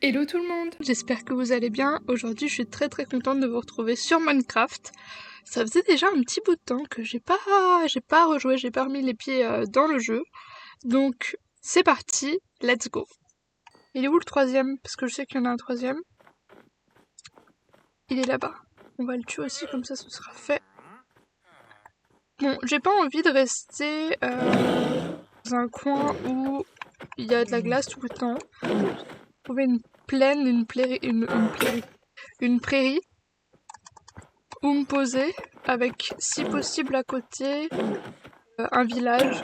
Hello tout le monde, j'espère que vous allez bien. Aujourd'hui je suis très contente de vous retrouver sur Minecraft. Ça faisait déjà un petit bout de temps que j'ai pas rejoué, j'ai pas remis les pieds dans le jeu. Donc c'est parti, let's go. Il est où le troisième? Parce que je sais qu'il y en a un troisième. Il est là-bas. On va le tuer aussi, comme ça ce sera fait. Bon, j'ai pas envie de rester dans un coin où il y a de la glace tout le temps. Trouver une plaine, une prairie où me poser avec, si possible à côté, un village.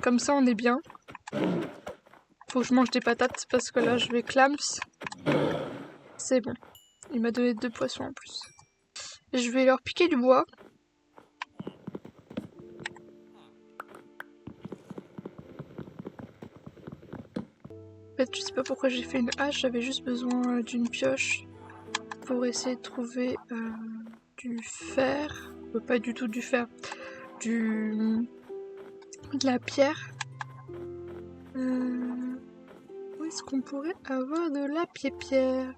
Comme ça on est bien. Faut que je mange des patates parce que là je vais clams. C'est bon. Il m'a donné 2 poissons en plus. Je vais leur piquer du bois. En fait, je sais pas pourquoi j'ai fait une hache, j'avais juste besoin d'une pioche pour essayer de trouver du fer. Pas du tout du fer. De la pierre. Où est-ce qu'on pourrait avoir de la pierre?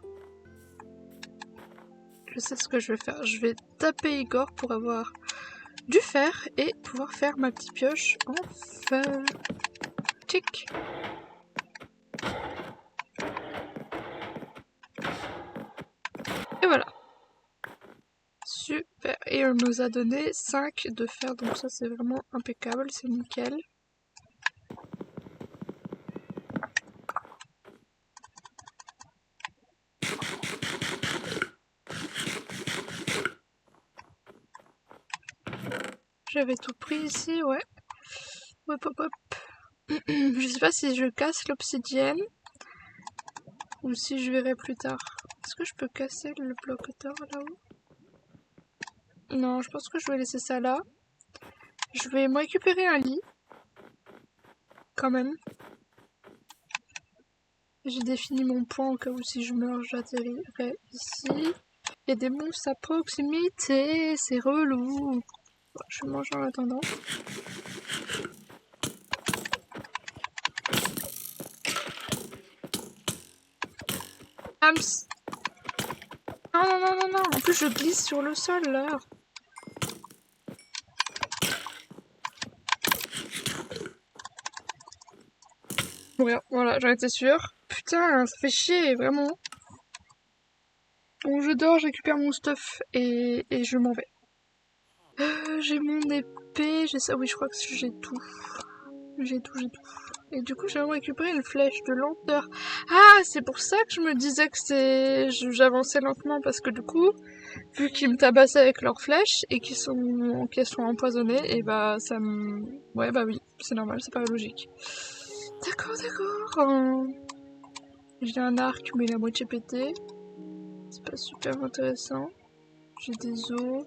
Je sais ce que je vais faire. Je vais taper Igor pour avoir du fer et pouvoir faire ma petite pioche en fer. Tchic. Et voilà. Super. Et on nous a donné 5 de fer, donc ça c'est vraiment impeccable, c'est nickel. J'avais tout pris ici, ouais. Hop hop hop. Je sais pas si je casse l'obsidienne ou si je verrai plus tard. Est-ce que je peux casser le bloc d'or là-haut? Non, je pense que je vais laisser ça là. Je vais me récupérer un lit. Quand même. J'ai défini mon point au cas où si je meurs j'atterrirai ici. Il y a des monstres à proximité, c'est relou. Bon, je vais manger en attendant. Hams! Non. En plus je glisse sur le sol là. Ouais, voilà, j'en étais sûre. Putain, ça fait chier, vraiment. Bon, je dors, je récupère mon stuff et je m'en vais. J'ai mon épée, j'ai ça, oui, je crois que j'ai tout. J'ai tout. Et du coup, j'ai récupéré une flèche de lenteur. Ah, c'est pour ça que je me disais que j'avançais lentement, parce que du coup, vu qu'ils me tabassaient avec leurs flèches et qu'elles sont empoisonnées, et bah ça me... Ouais, bah oui, c'est normal, c'est pas logique. D'accord. J'ai un arc, mais il est à moitié pété. C'est pas super intéressant. J'ai des os.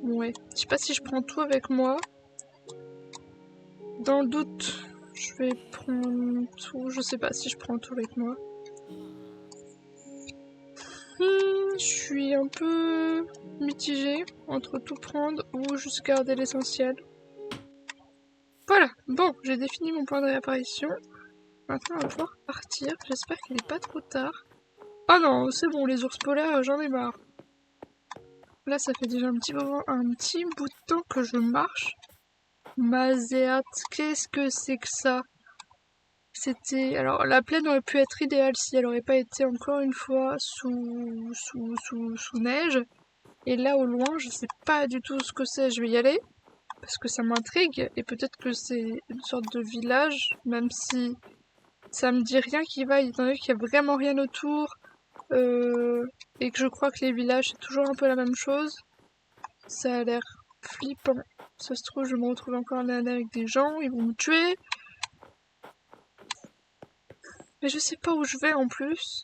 Ouais. Je sais pas si je prends tout avec moi. Dans le doute, je vais prendre tout. Je sais pas si je prends tout avec moi. Je suis un peu mitigée entre tout prendre ou juste garder l'essentiel. Voilà. Bon, j'ai défini mon point de réapparition. Maintenant, on va pouvoir partir. J'espère qu'il n'est pas trop tard. Ah non, c'est bon, les ours polaires, j'en ai marre. Là, ça fait déjà un petit bout de temps que je marche. Mazéat, qu'est-ce que c'est que ça? C'était... Alors, la plaine aurait pu être idéale si elle aurait pas été encore une fois sous neige. Et là, au loin, je sais pas du tout ce que c'est. Je vais y aller, parce que ça m'intrigue. Et peut-être que c'est une sorte de village, même si ça me dit rien qui va, étant donné qu'il y a vraiment rien autour. Et que je crois que les villages, c'est toujours un peu la même chose. Ça a l'air flippant. Ça se trouve, je me retrouve encore là avec des gens, ils vont me tuer. Mais je sais pas où je vais en plus.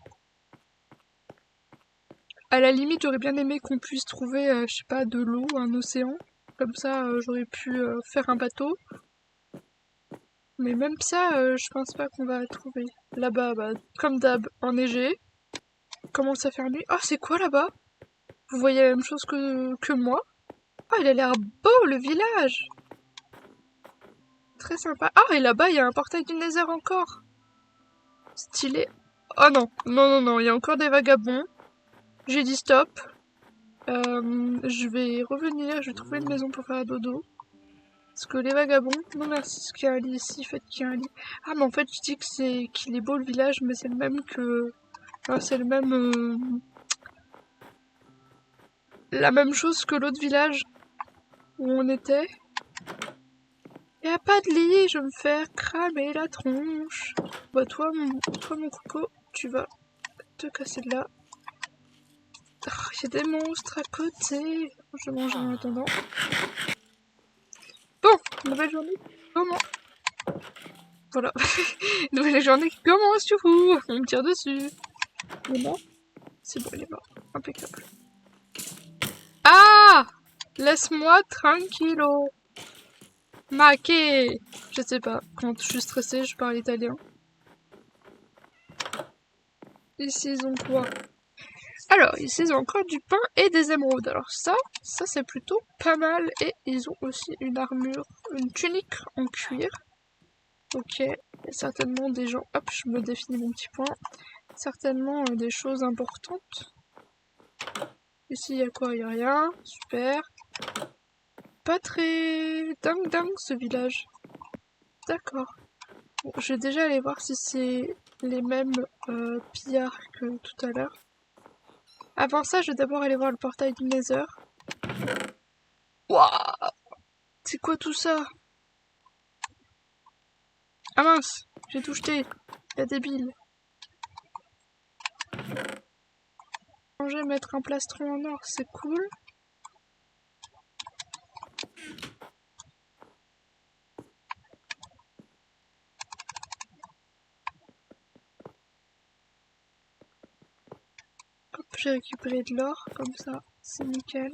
À la limite, j'aurais bien aimé qu'on puisse trouver, je sais pas, de l'eau, un océan. Comme ça, j'aurais pu faire un bateau. Mais même ça, je pense pas qu'on va trouver. Là-bas, bah, comme d'hab, enneigé. Commence à faire nuit. Oh, c'est quoi là-bas? Vous voyez la même chose que moi? Oh, il a l'air beau, le village! Très sympa. Ah, et là-bas, il y a un portail du Nether encore! Stylé. Oh non, non, non, non, il y a encore des vagabonds. J'ai dit stop. Je vais revenir, je vais trouver une maison pour faire un dodo. Parce que les vagabonds, non merci, ce qu'il y a un lit ici, faites qu'il y a un lit. Ah mais en fait je dis que qu'il est beau le village, mais c'est le même que... Enfin, c'est le même... La même chose que l'autre village où on était. Y a pas de lit, je vais me faire cramer la tronche. Bah toi mon coco, tu vas te casser de là. Oh, y a des monstres à côté. Je mange en attendant. Bon, nouvelle journée. Comment? Voilà. Nouvelle journée qui commence, youhou. On me tire dessus. Il est mort? C'est bon, il est mort. Impeccable. Ah! Laisse-moi tranquillo. Maquet. Je sais pas. Quand je suis stressée, je parle italien. Ici, ils ont quoi? Alors, ici, ils ont encore du pain et des émeraudes. Alors ça c'est plutôt pas mal. Et ils ont aussi une armure, une tunique en cuir. Ok, il y a certainement des gens... Hop, je me définis mon petit point. Certainement des choses importantes. Ici, il y a quoi? Il y a rien. Super. Pas très dingue dingue ce village. D'accord. Bon, je vais déjà aller voir si c'est les mêmes pillards que tout à l'heure. Avant ça, je vais d'abord aller voir le portail du Nether. Waouh! C'est quoi tout ça? Ah mince! J'ai tout jeté. La débile. Changer, mettre un plastron en or, c'est cool. Hop, j'ai récupéré de l'or, comme ça, c'est nickel.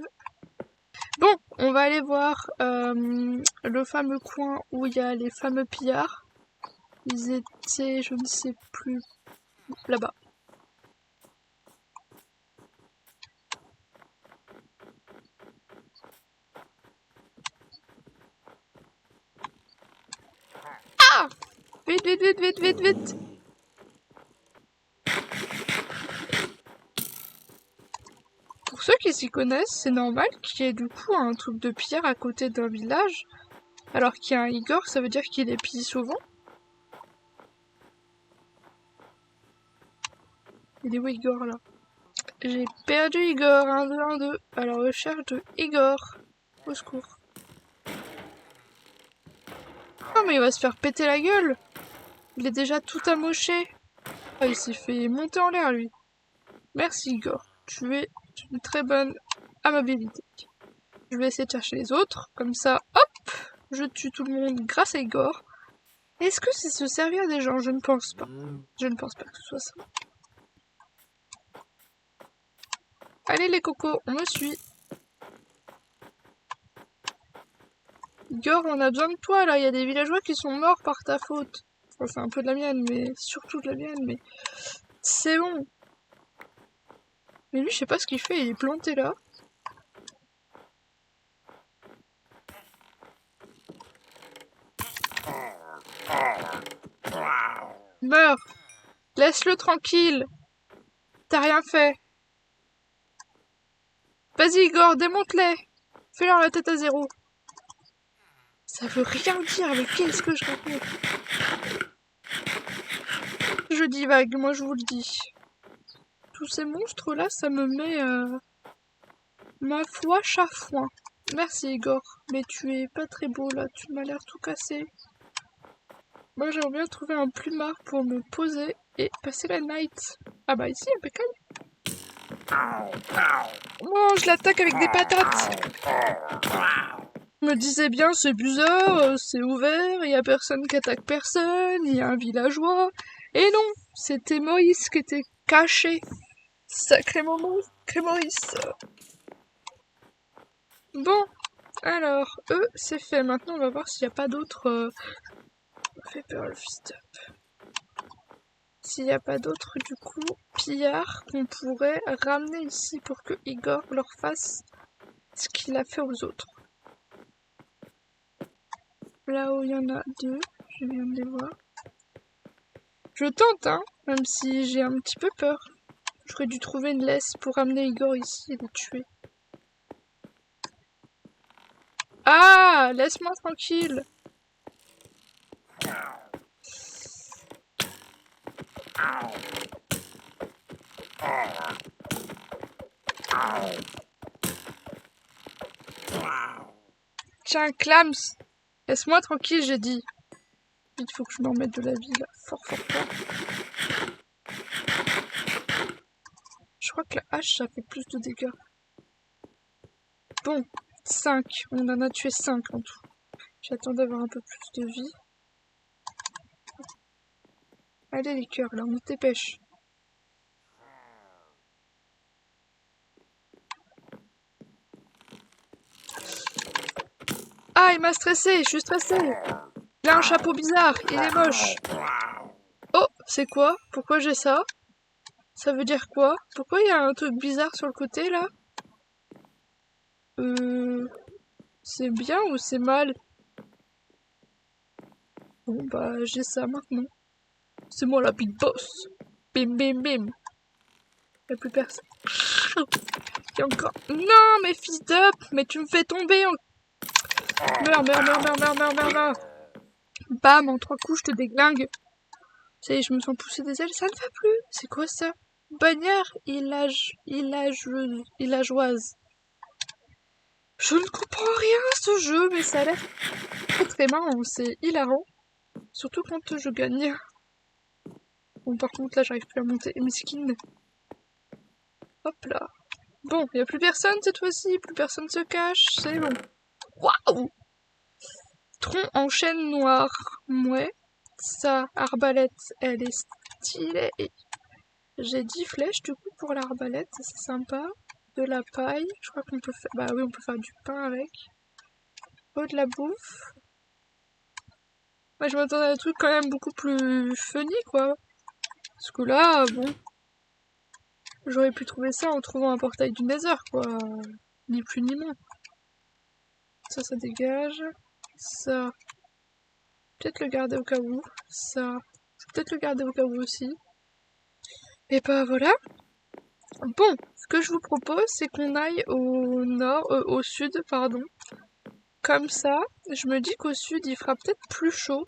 Bon, on va aller voir le fameux coin où il y a les fameux pillards. Ils étaient, je ne sais plus, là-bas. Ah! Vite, vite, vite, vite, vite, vite! Pour ceux qui s'y connaissent, c'est normal qu'il y ait du coup un truc de pierre à côté d'un village, alors qu'il y a un Igor, ça veut dire qu'il est pillé souvent. Il est où Igor là? J'ai perdu Igor, 1, 2, 1, 2, à la recherche de Igor. Au secours. Oh mais il va se faire péter la gueule! Il est déjà tout amoché. Oh, il s'est fait monter en l'air lui. Merci Igor, tu es une très bonne amabilité. Je vais essayer de chercher les autres, comme ça, hop, je tue tout le monde grâce à Igor. Est-ce que c'est se servir des gens? Je ne pense pas. Je ne pense pas que ce soit ça. Allez les cocos, on me suit. Igor, on a besoin de toi là, il y a des villageois qui sont morts par ta faute. Enfin, un peu de la mienne, mais surtout de la mienne, mais... C'est bon. Mais lui, je sais pas ce qu'il fait, il est planté là. Meurs! Laisse-le tranquille! T'as rien fait! Vas-y Igor, démonte-les! Fais-leur la tête à zéro! Ça veut rien dire, mais qu'est-ce que je raconte? Je divague, moi je vous le dis. Tous ces monstres-là, ça me met, ma foi, chafouin. Merci Igor, mais tu es pas très beau là, tu m'as l'air tout cassé. Moi j'aimerais bien trouver un plumard pour me poser et passer la night. Ah bah ici, impeccable. Oh, je l'attaque avec des patates. Je me disais bien, c'est bizarre, c'est ouvert, y a personne qui attaque personne, y a un villageois. Et non, c'était Moïse qui était caché. Sacrément Maurice. Bon, alors, eux, c'est fait. Maintenant, on va voir s'il n'y a pas d'autres... fait peur le fist up. S'il n'y a pas d'autres, du coup, pillards qu'on pourrait ramener ici pour que Igor leur fasse ce qu'il a fait aux autres. Là où il y en a deux, je viens de les voir. Je tente, hein, même si j'ai un petit peu peur. J'aurais dû trouver une laisse pour amener Igor ici et le tuer. Ah, laisse-moi tranquille. Tiens, Clams, laisse-moi tranquille, j'ai dit. Il faut que je me remette de la vie, là. Fort, fort, fort. Je crois que la hache, ça fait plus de dégâts. Bon, 5. On en a tué 5 en tout. J'attends d'avoir un peu plus de vie. Allez les cœurs, là, on te dépêche. Ah, il m'a stressé, je suis stressée. Il a un chapeau bizarre, il est moche. Oh, c'est quoi? Pourquoi j'ai ça? Ça veut dire quoi? Pourquoi il y a un truc bizarre sur le côté, là? C'est bien ou c'est mal? Bon, bah, j'ai ça maintenant. C'est moi la big boss. Bim, bim, bim. Y'a plus personne. Y'a encore... Non, mais fils d'up, mais tu me fais tomber en... Meurs, meurs, meurs, meurs, meurs, meurs, meurs, meurs. Bam, en 3 coups, je te déglingue. Ça y est, je me sens pousser des ailes, ça ne va plus. C'est quoi ça? Bannière villageoise. Je ne comprends rien à ce jeu, mais ça a l'air très très marrant. C'est hilarant. Surtout quand je gagne. Bon, par contre, là, j'arrive plus à monter. Mesquine. Hop là. Bon, il n'y a plus personne cette fois-ci. Plus personne se cache. C'est bon. Waouh! Tronc en chaîne noire. Ouais. Sa arbalète, elle est stylée. J'ai 10 flèches du coup pour l'arbalète, c'est sympa. De la paille, je crois qu'on peut faire... Bah oui, on peut faire du pain avec. Oh, de la bouffe. Moi je m'attendais à un truc quand même beaucoup plus funny quoi. Parce que là, bon... J'aurais pu trouver ça en trouvant un portail du Nether quoi. Ni plus ni moins. Ça dégage. Ça... Peut-être le garder au cas où. Ça... Peut-être le garder au cas où aussi. Et bah voilà. Bon, ce que je vous propose, c'est qu'on aille au nord, au sud, pardon. Comme ça, je me dis qu'au sud, il fera peut-être plus chaud.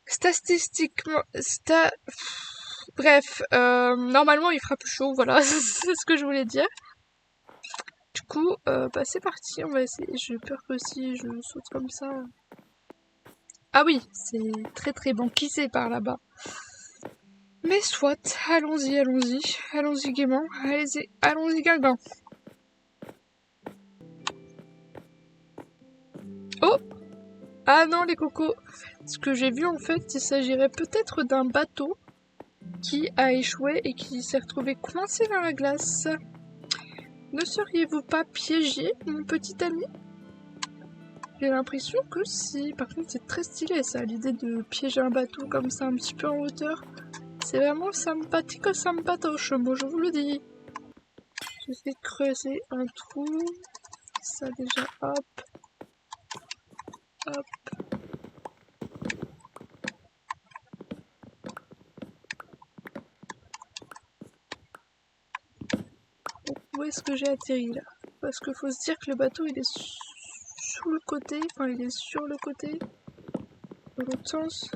Statistiquement, bref, normalement, il fera plus chaud, voilà, c'est ce que je voulais dire. Du coup, bah c'est parti, on va essayer. J'ai peur que si je saute comme ça... Ah oui, c'est très très banquisé par là-bas. Mais soit, allons-y, allons-y, allons-y gaiement, allons-y guinguin. Oh! Ah non les cocos! Ce que j'ai vu en fait, il s'agirait peut-être d'un bateau qui a échoué et qui s'est retrouvé coincé dans la glace. Ne seriez-vous pas piégé, mon petit ami? J'ai l'impression que si. Par contre, c'est très stylé ça, l'idée de piéger un bateau comme ça un petit peu en hauteur. C'est vraiment sympathique, sympatoche, moi je vous le dis. J'essaie de creuser un trou. Ça déjà, hop. Hop. Où est-ce que j'ai atterri là? Parce qu'il faut se dire que le bateau il est sous le côté, enfin il est sur le côté, dans l'autre sens.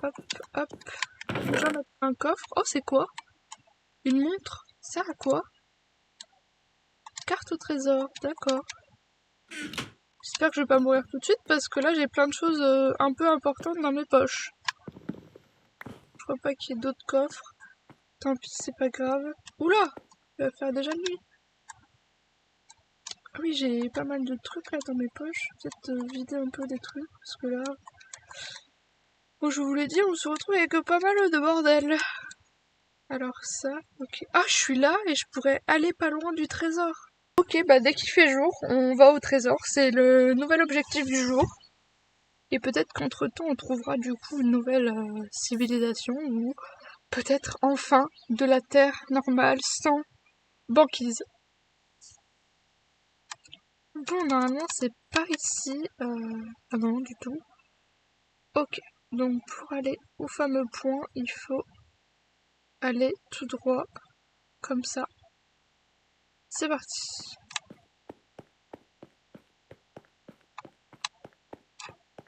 Hop, hop. Déjà on a un coffre. Oh c'est quoi? Une montre? Ça sert à quoi? Carte au trésor, d'accord. J'espère que je vais pas mourir tout de suite parce que là j'ai plein de choses un peu importantes dans mes poches. Je crois pas qu'il y ait d'autres coffres. Tant pis, c'est pas grave. Oula! Il va faire déjà nuit. Ah oui, j'ai pas mal de trucs là dans mes poches. Peut-être vider un peu des trucs parce que là... Bon, je vous l'ai dit, on se retrouve avec pas mal de bordel. Alors ça, ok. Ah, je suis là et je pourrais aller pas loin du trésor. Ok, bah dès qu'il fait jour, on va au trésor. C'est le nouvel objectif du jour. Et peut-être qu'entre-temps, on trouvera du coup une nouvelle civilisation ou peut-être enfin de la terre normale sans banquise. Bon, normalement c'est par ici. Ah non, du tout. Ok, donc pour aller au fameux point, il faut aller tout droit, comme ça. C'est parti.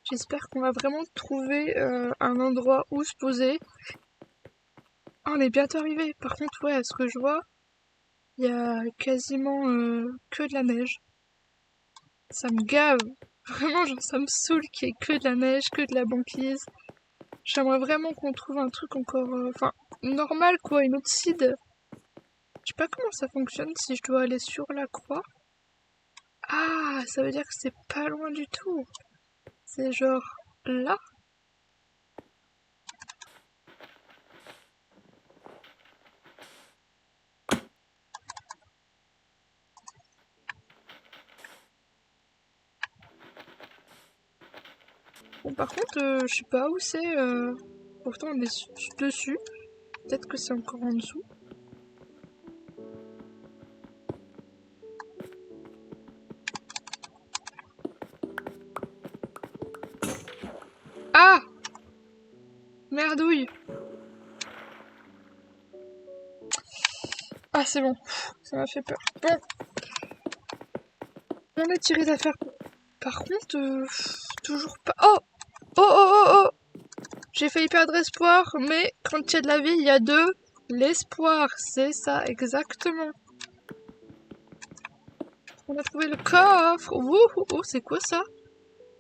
J'espère qu'on va vraiment trouver un endroit où se poser. Ah, on est bientôt arrivé. Par contre, ouais, à ce que je vois, il y a quasiment que de la neige. Ça me gave. Vraiment, genre, ça me saoule qu'il y ait que de la neige, que de la banquise. J'aimerais vraiment qu'on trouve un truc encore... Enfin, normal, quoi, une autre seed. Je sais pas comment ça fonctionne, si je dois aller sur la croix. Ah, ça veut dire que c'est pas loin du tout. C'est genre là. Bon, par contre, je sais pas où c'est. Pourtant, on est dessus. Peut-être que c'est encore en dessous. Ah! Merdouille! Ah, c'est bon. Ça m'a fait peur. Bon. On a tiré d'affaire. Par contre, toujours pas... Oh! Oh, oh, oh, oh! J'ai failli perdre espoir, mais quand il y a de la vie, il y a de l'espoir. C'est ça, exactement. On a trouvé le coffre. Ouh, c'est quoi ça?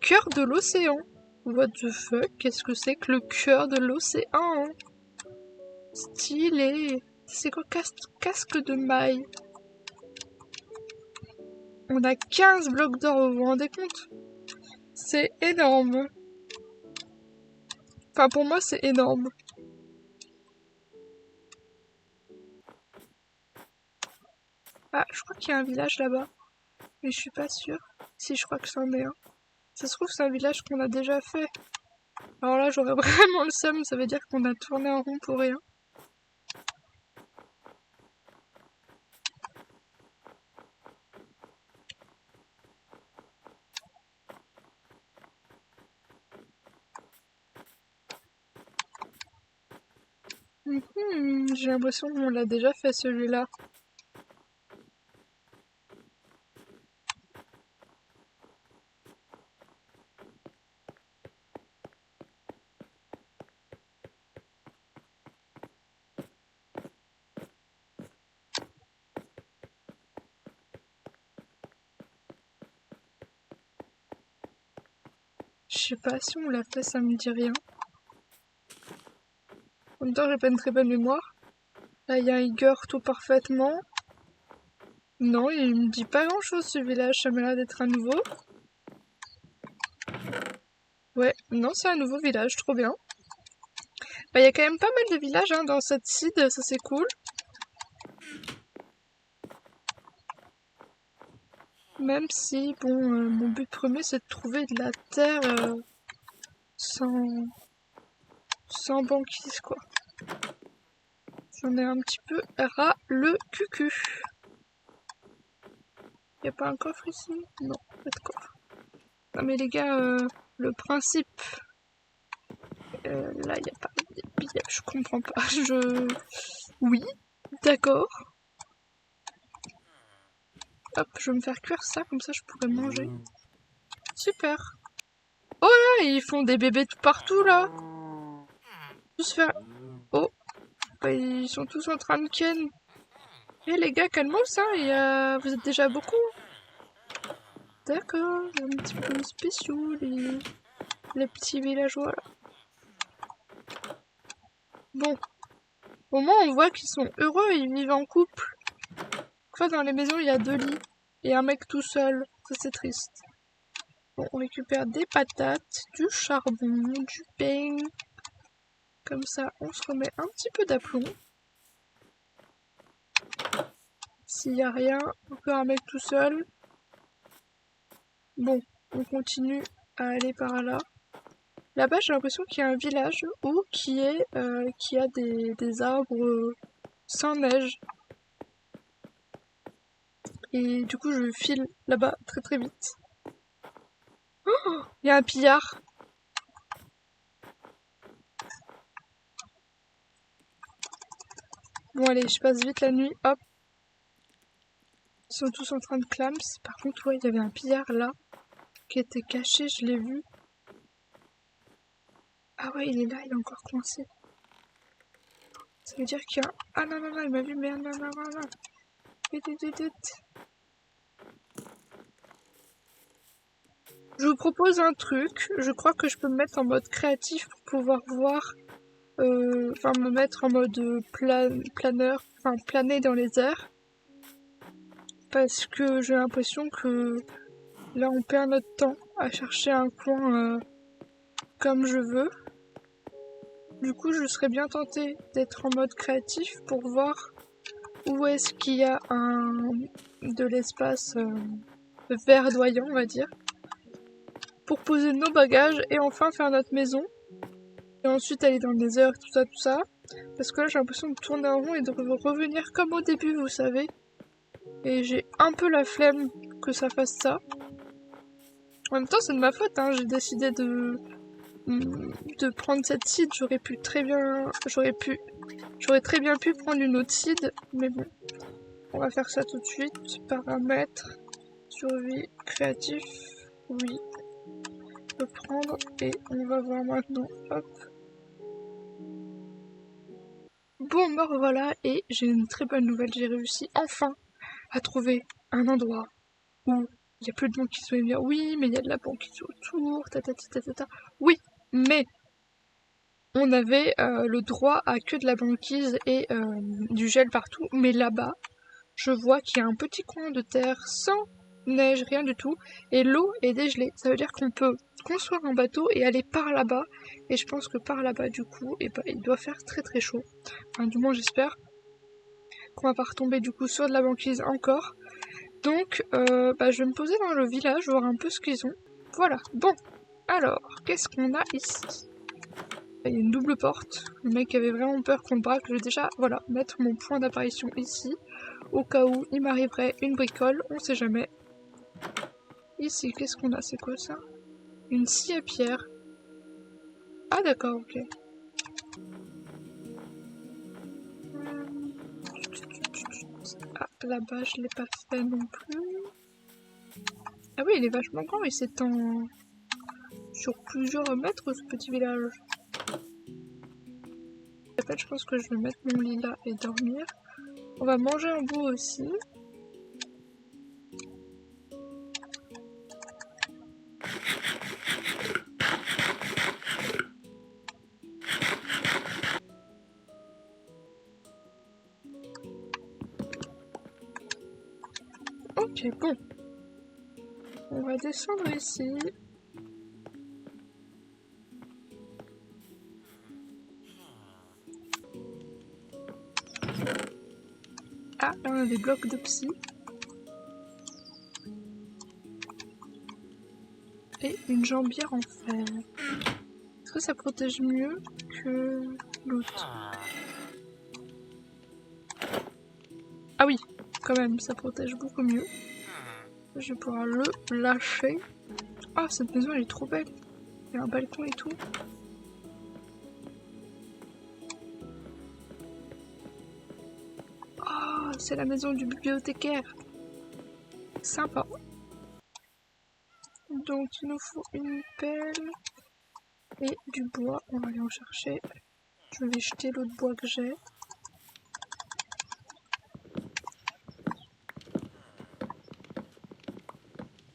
Cœur de l'océan. What the fuck? Qu'est-ce que c'est que le cœur de l'océan? Stylé. C'est quoi casque de maille? On a 15 blocs d'or, vous vous rendez compte? C'est énorme. Enfin, pour moi, c'est énorme. Ah, je crois qu'il y a un village là-bas. Mais je suis pas sûre. Si, je crois que c'en est un. Ça se trouve, c'est un village qu'on a déjà fait. Alors là, j'aurais vraiment le seum, ça veut dire qu'on a tourné en rond pour rien. J'ai l'impression qu'on l'a déjà fait celui-là. Je sais pas si on l'a fait, ça me dit rien. En même temps, j'ai pas une très bonne mémoire. Là, il y a un Iger tout parfaitement. Non, il me dit pas grand-chose ce village, ça m'a l'air d'être un nouveau. Ouais, non, c'est un nouveau village, trop bien. Bah, il y a quand même pas mal de villages hein, dans cette seed, ça c'est cool. Même si, bon, mon but premier c'est de trouver de la terre sans banquise, quoi. J'en ai un petit peu ras le cucu. Y a pas un coffre ici? Non, pas de coffre. Non mais les gars, le principe... là, y a pas... Je comprends pas, Oui, d'accord. Hop, je vais me faire cuire ça, comme ça je pourrais manger. Super. Oh là, ils font des bébés tout partout, là. Tous faire... Oh, bah, ils sont tous en train de ken. Eh les gars, calmos, hein, vous êtes déjà beaucoup. D'accord, un petit peu spéciaux, les petits villageois, là. Bon, au moins on voit qu'ils sont heureux, ils vivent en couple. Enfin, dans les maisons, il y a 2 lits et un mec tout seul. Ça, c'est triste. Bon, on récupère des patates, du charbon, du pain. Comme ça, on se remet un petit peu d'aplomb. S'il n'y a rien, encore un mec tout seul. Bon, on continue à aller par là. Là-bas, j'ai l'impression qu'il y a un village ou qui a des arbres sans neige. Et du coup, je file là-bas très très vite. Oh, il y a un pillard. Bon allez, je passe vite la nuit. Hop. Ils sont tous en train de clams. Par contre, ouais, il y avait un pillard là qui était caché, je l'ai vu. Ah ouais, il est là, il est encore coincé. Ça veut dire qu'il y a... Ah non, non, non, il m'a vu, merde, non, non, non, non. Vite, vite, vite, vite. Je vous propose un truc. Je crois que je peux me mettre en mode créatif pour pouvoir voir... Enfin, me mettre en mode planeur. Enfin, planer dans les airs. Parce que j'ai l'impression que... Là, on perd notre temps à chercher un coin comme je veux. Du coup, je serais bien tentée d'être en mode créatif pour voir où est-ce qu'il y a de l'espace verdoyant, on va dire, pour poser nos bagages et enfin faire notre maison. Et ensuite aller dans le désert, tout ça. Parce que là, j'ai l'impression de tourner en rond et de revenir comme au début, vous savez. Et j'ai un peu la flemme que ça fasse ça. En même temps, c'est de ma faute, hein. J'ai décidé de prendre cette seed. J'aurais très bien pu prendre une autre seed, mais bon. On va faire ça tout de suite. Paramètres, survie, créatif, oui. On peut prendre et on va voir maintenant. Hop. Bon, me revoilà et j'ai une très bonne nouvelle. J'ai réussi enfin à trouver un endroit où il n'y a plus de banquise. Vous allez me dire, oui, mais il y a de la banquise autour, ta. Oui, mais on avait le droit à que de la banquise et du gel partout. Mais là-bas, je vois qu'il y a un petit coin de terre sans neige, rien du tout, et l'eau est dégelée. Ça veut dire qu'on peut construire un bateau et aller par là-bas, et je pense que par là-bas, du coup, et bah, il doit faire très très chaud. Enfin, du moins, j'espère qu'on va pas retomber du coup sur de la banquise encore. Donc, bah, je vais me poser dans le village, voir un peu ce qu'ils ont. Voilà, bon, alors, qu'est-ce qu'on a ici? Il y a une double porte. Le mec avait vraiment peur qu'on le braque. Je vais déjà, voilà, mettre mon point d'apparition ici. Au cas où il m'arriverait une bricole, on sait jamais. Ici, qu'est-ce qu'on a? C'est quoi ça? Une scie à pierre. Ah d'accord, ok. Ah, là-bas, je l'ai pas fait non plus. Ah oui, il est vachement grand, il s'étend sur plusieurs mètres, ce petit village. Je pense que je vais mettre mon lit là et dormir. On va manger un bout aussi. Ok, bon. On va descendre ici. Ah, là on a des blocs de psy. Et une jambière en fer. Est-ce que ça protège mieux que l'autre? Ah oui, quand même, ça protège beaucoup mieux. Je vais pouvoir le lâcher. Ah, cette maison elle est trop belle. Il y a un balcon et tout. Ah, c'est la maison du bibliothécaire. Sympa. Donc il nous faut une pelle et du bois. On va aller en chercher. Je vais jeter l'autre bois que j'ai.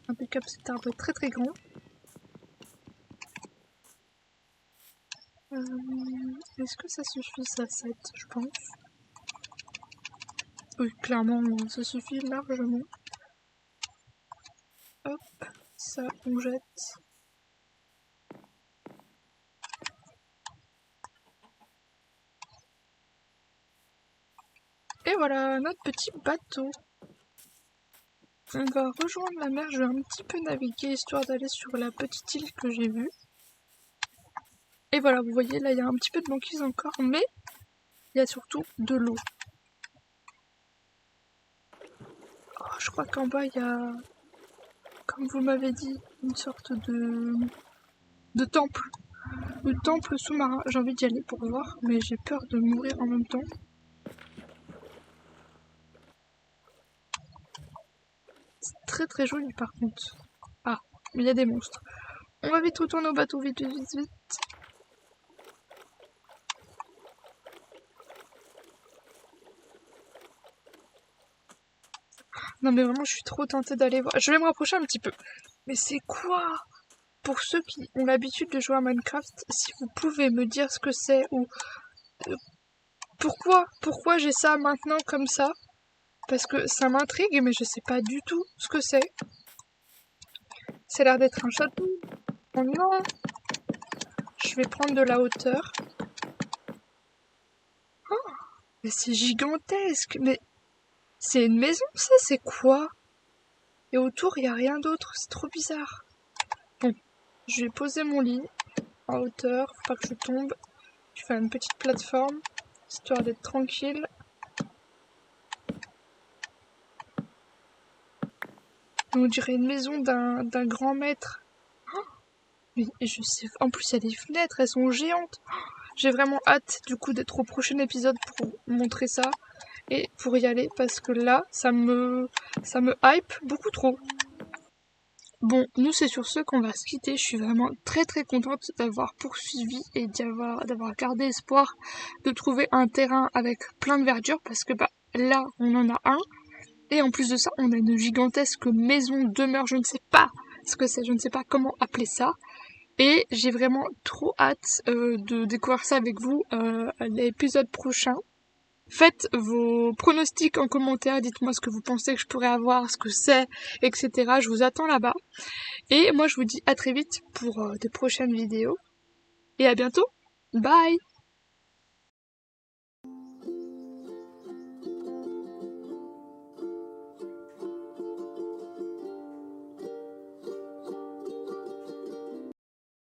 Impeccable, cet arbre est très très grand. Est-ce que ça suffit ça 7, je pense? Oui, clairement, ça suffit largement. Hop, ça on jette. Et voilà, notre petit bateau. On va rejoindre la mer, je vais un petit peu naviguer histoire d'aller sur la petite île que j'ai vue. Et voilà, vous voyez, là, il y a un petit peu de banquise encore, mais il y a surtout de l'eau. Oh, je crois qu'en bas, il y a, comme vous m'avez dit, une sorte de temple. Le temple sous-marin. J'ai envie d'y aller pour voir, mais j'ai peur de mourir en même temps. C'est très très joli par contre. Ah, mais il y a des monstres. On va vite retourner au bateau, vite, vite, vite, vite. Non mais vraiment, je suis trop tentée d'aller voir. Je vais me rapprocher un petit peu. Mais c'est quoi? Pour ceux qui ont l'habitude de jouer à Minecraft, si vous pouvez me dire ce que c'est ou pourquoi j'ai ça maintenant comme ça? Parce que ça m'intrigue, mais je sais pas du tout ce que c'est. Ça a l'air d'être un château. Oh non! Je vais prendre de la hauteur. Oh, mais c'est gigantesque! Mais c'est une maison, ça? C'est quoi? Et autour, il n'y a rien d'autre. C'est trop bizarre. Bon, je vais poser mon lit en hauteur. Faut pas que je tombe. Je fais une petite plateforme, histoire d'être tranquille. On dirait une maison d'un grand maître. Oh, mais je sais, en plus, il y a des fenêtres, elles sont géantes. Oh, j'ai vraiment hâte, du coup, d'être au prochain épisode pour montrer ça. Et pour y aller, parce que là, ça me hype beaucoup trop. Bon, nous c'est sur ce qu'on va se quitter. Je suis vraiment très très contente d'avoir poursuivi et d'avoir gardé espoir de trouver un terrain avec plein de verdure parce que bah là on en a un et en plus de ça on a une gigantesque maison demeure, je ne sais pas ce que c'est, je ne sais pas comment appeler ça et j'ai vraiment trop hâte de découvrir ça avec vous à l'épisode prochain. Faites vos pronostics en commentaire, dites-moi ce que vous pensez que je pourrais avoir, ce que c'est, etc. Je vous attends là-bas. Et moi je vous dis à très vite pour de prochaines vidéos. Et à bientôt. Bye!